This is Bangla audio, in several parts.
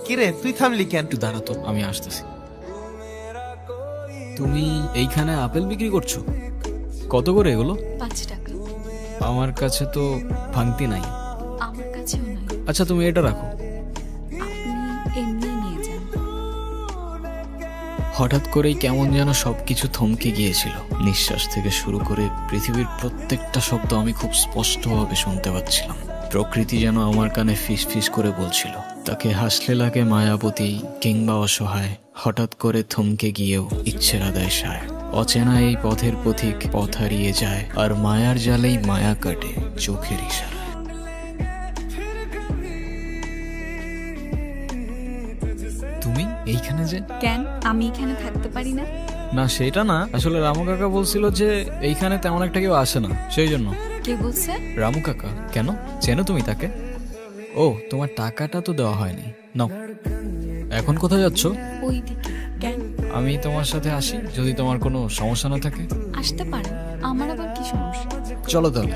কিরে তুই থামলি কেন? একটু দাঁড়া তো, আমি আসতেছি। তুমি এইখানে আপেল বিক্রি করছো? কত করে এগুলো? 5 টাকা। আমার কাছে তো ভাঙতি নাই। আমার কাছেও নাই। আচ্ছা তুমি এটা রাখো। আপনি এমনি নিয়ে যান। হঠাৎ করেই কেমন যেন সবকিছু থমকে গিয়েছিল। নিঃশ্বাস থেকে শুরু করে পৃথিবীর প্রত্যেকটা শব্দ আমি খুব স্পষ্টভাবে শুনতে পাচ্ছিলাম। প্রকৃতি যেন আমার কানে ফিস ফিস করে বলছিল, তাকে হাসলে লাগে মায়াবতী কিংবা অসহায়, হঠাৎ করে থমকে গিয়েও ইচ্ছের আদায় সায়। অচেনা এই পথের পথিক পথ হারিয়ে যায়, আর মায়ার জালেই মায়া কাটে চোখের ইশারায়। তুমি এইখানে যে? কেন আমি এখানে থাকতে পারি না? না সেটা না, আসলে রামু কাকা বলছিল যে এইখানে তেমন একটা কেউ আসে না, সেই জন্য। কে বলছে? রামু কাকা। কেন, চেনো তুমি তাকে? ও, তোমার টাকাটা তো দেওয়া হয়নি, নাও। এখন কোথায় যাচ্ছ? ওই দিকে। কেন? আমি তোমার সাথে আসি, যদি তোমার কোনো সমস্যা না থাকে। আসতে পারেন, আমার আবার কি সমস্যা? চলো তাহলে।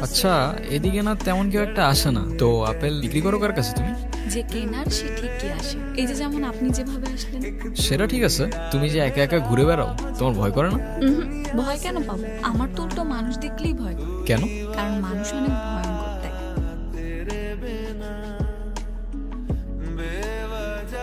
আচ্ছা, এদিকে না তেমন কেউ একটা আসে না, তো আপেল বিক্রি করো কার কাছে তুমি? যে কেনার সে ঠিকই আসে। এই যে যেমন আপনি যেভাবে আসলেন। সেটা ঠিক আছে, তুমি যে একা একা ঘুরে বেড়াও, তোমার ভয় করে না? ভয় কেন পাবো? আমার তো উল্টো মানুষ দেখলেই ভয়। কেন? কারণ মানুষ অনেক ভয়ঙ্কর থাকে।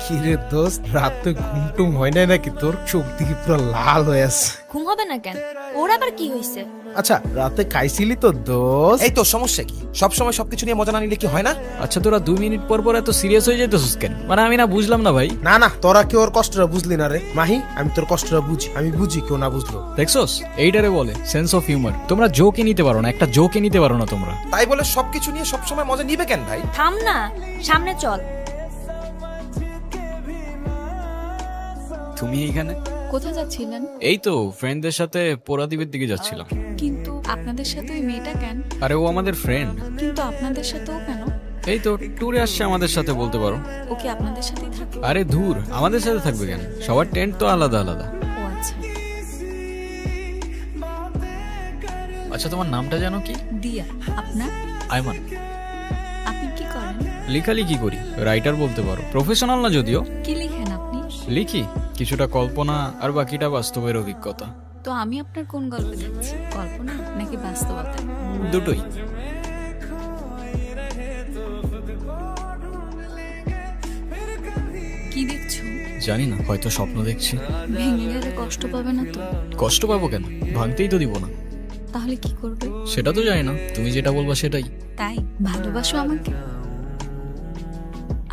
কিরে দোস্ত, রাত তো ঘুমটুম হয় নাই নাকি তোর? চোখ দিকে পুরো লাল হয়ে আছে। ঘুম হবে না কেন? ওর আবার কি হয়েছে? আচ্ছা রাতে খাইছিলি তো দোস্ত? এই তো সমস্যা কি? সব সময় সবকিছু নিয়ে মজা না নিলে কি হয় না? আচ্ছা তোরা 2 মিনিট পর পর এত সিরিয়াস হয়ে যেতেছিস কেন? মানে আমি না বুঝলাম না ভাই। না না, তোরা কি ওর কষ্টটা বুঝলি না রে? মাহি, আমি তোর কষ্টটা বুঝি, আমি বুঝি কেউ না বুঝলো। দেখছোস, এইটারে বলে সেন্স অফ হিউমার। তোমরা জোকে নিতে পারো না, একটা জোকে নিতে পারো না তোমরা। তাই বলে সবকিছু নিয়ে সব সময় মজা নিবে কেন ভাই? থাম না, সামনে চল। তুমি এইখানে? কোথায় যাচ্ছিলেন? এই তো ফ্রেন্ডদের সাথে পোড়াদ্বীপের দিকে যাচ্ছিলাম। কিন্তু আপনাদের সাথে ওই মেয়েটা কেন? আরে ও আমাদের ফ্রেন্ড। কিন্তু আপনাদের সাথেও কেন? এই তো ট্যুরে আসছে আমাদের সাথে, বলতে পারো। ওকে আপনাদের সাথেই থাকে? আরে ধুর, আমাদের সাথে থাকবে কেন? সবার টেন্ট তো আলাদা আলাদা। ও আচ্ছা। আচ্ছা তোমার নামটা জানো কি? দিয়া। আপনার? আয়মান। আপনি কি করেন? লেখালেখি করি, রাইটার বলতে পারো। প্রফেশনাল না যদিও। কি লিখেন আপনি? লিখি কিছুটা কল্পনা, আর বাকিটা বাস্তবের অভিজ্ঞতা। তো আমি আপনার কোন গল্পে দেখছি? কল্পনা নাকি বাস্তবতা? দুটোই। কি দেখছো? জানি না, হয়তো স্বপ্ন দেখছি। ভেঙে গেলে কষ্ট পাবে না তো? কষ্ট পাবো কেন? ভাঙতেই তো দিব না। তাহলে কি করবে? সেটা তো জানি না, তুমি যেটা বলবা সেটাই। তাই ভালোবাসো আমাকে?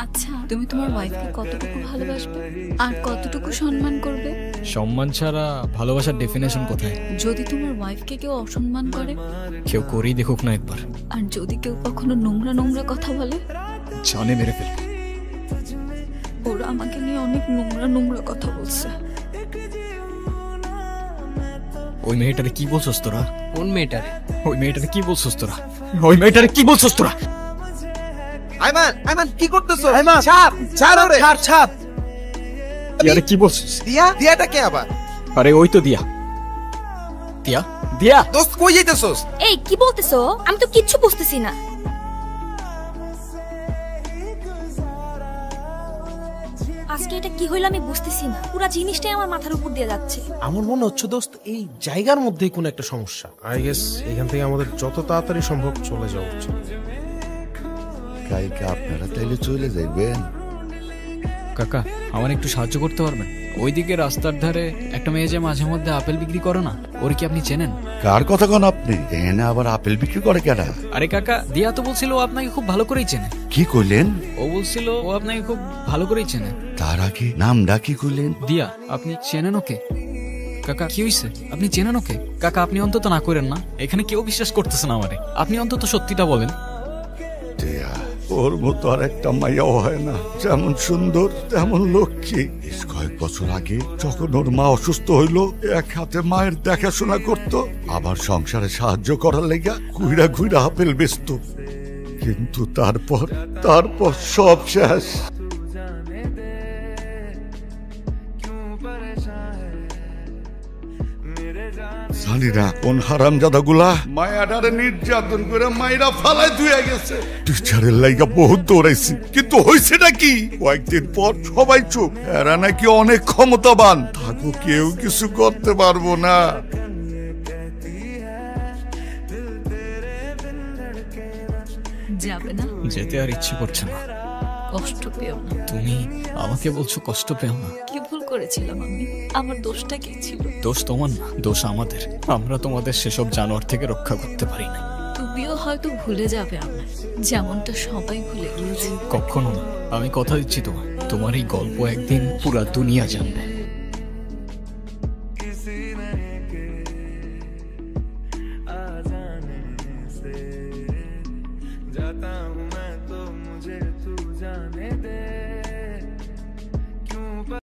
আচ্ছা, তুমি তোমার ওয়াইফকে কতটুকু ভালোবাসবে আর কতটুকু সম্মান করবে? সম্মান ছাড়া ভালোবাসার ডেফিনেশন কোথায়? যদি তোমার ওয়াইফকে কেউ অসম্মান করে? কেউ করেই দেখুক না একবার। আর যদি কেউ কখনো নোংরা নোংরা কথা বলে? জানে মেরে ফেলবে। ওরা আমাকে নিয়ে অনেক নোংরা নোংরা কথা বলছে। ওই মেয়েটারে কি বলছস তোরা? কোন মেয়েটারে? ওই মেয়েটারে কি বলছস তোরা? ওই মেয়েটারে কি বলছস তোরা? আয়মান, আয়মান কি করতেছো? আয়মান, ছাপ, ছাড় ওরে। ছাড় ছাড়। ইয়ারে কি বলছস? দিয়া, দিয়াটা কে আবার? আরে ওই তো দিয়া। দিয়া, দিয়া। দোস্ত কই যাইতেছস? এই কি বলতেছো? আমি তো কিচ্ছু বুঝতেছি না। আজকে এটা কি হইলো আমি বুঝতেছি না। পুরো জিনিসটাই আমার মাথার উপর দিয়ে যাচ্ছে। আমার মনে হচ্ছে দোস্ত এই জায়গার মধ্যেই কোনো একটা সমস্যা। আই গেস এখান থেকে আমাদের যত তাড়াতাড়ি সম্ভব চলে যাওয়া উচিত। কালকে আপনারা তাইলে চলে যাইবেন? কাকা, আমার একটু সাহায্য করতে পারবেন? ওইদিকে রাস্তার ধারে একটা মেয়ে যে মাঝে মধ্যে আপেল বিক্রি করে না, ওর কি আপনি চেনেন? কার কথা কন আপনি? এনে আবার আপেল বিক্রি করে কেনা? আরে কাকা, দিয়া তো বলছিল ও আপনাকে খুব ভালো করেই চেনে। কি কইলেন? ও বলছিল ও আপনাকে খুব ভালো করেই চেনে। তার আগে নামটা কি কইলেন? দিয়া, আপনি চেনেন ওকে? কাকা কি হইছে? আপনি চেনেন ওকে? কাকা আপনি অন্তত না করেন না, এখানে কেউ বিশ্বাস করতেছে না আমারে। আপনি অন্তত সত্যিটা বলেন। দেয়া, ওর মতো আর একটা মাইয়াও হয় না। যেমন সুন্দর তেমন লক্ষ্মী। বেশ কয়েক বছর আগে যখন ওর মা অসুস্থ হইল, এক হাতে মায়ের দেখাশোনা করত, আবার সংসারে সাহায্য করার লেগা ঘুইরা ঘুইরা আপেল বেচত। কিন্তু তারপর সব শেষ। জানি না কোন হারামজাদা গুলা মায়াডারে নির্যাতন করে মায়েরা ফালাই ধুয়ে গেছে। টিচারের লাইগা বহুত দৌড়াইছি, কিন্তু হয়েছেটা কি? কয়েকদিন পর সবাই চুপ। এরা নাকি অনেক ক্ষমতাবান, থাকো কেউ কিছু করতে পারবো না। যাবে না? যেতে আর ইচ্ছে করছে না। কষ্ট পেও না। তুমি আমাকে বলছো কষ্ট পেও না? কি ভুল করেছিলাম আমি? আমার দোষটা কি ছিল? দোষ তোমার না, দোষ আমাদের। আমরা তোমাদের সেসব জানোয়ার থেকে রক্ষা করতে পারি না। তুমিও হয়তো ভুলে যাবে আমায়, যেমনটা সবাই ভুলে গিয়েছে। কখনো না, আমি কথা দিচ্ছি তোমার, তোমার এই গল্প একদিন পুরা দুনিয়া জানবে।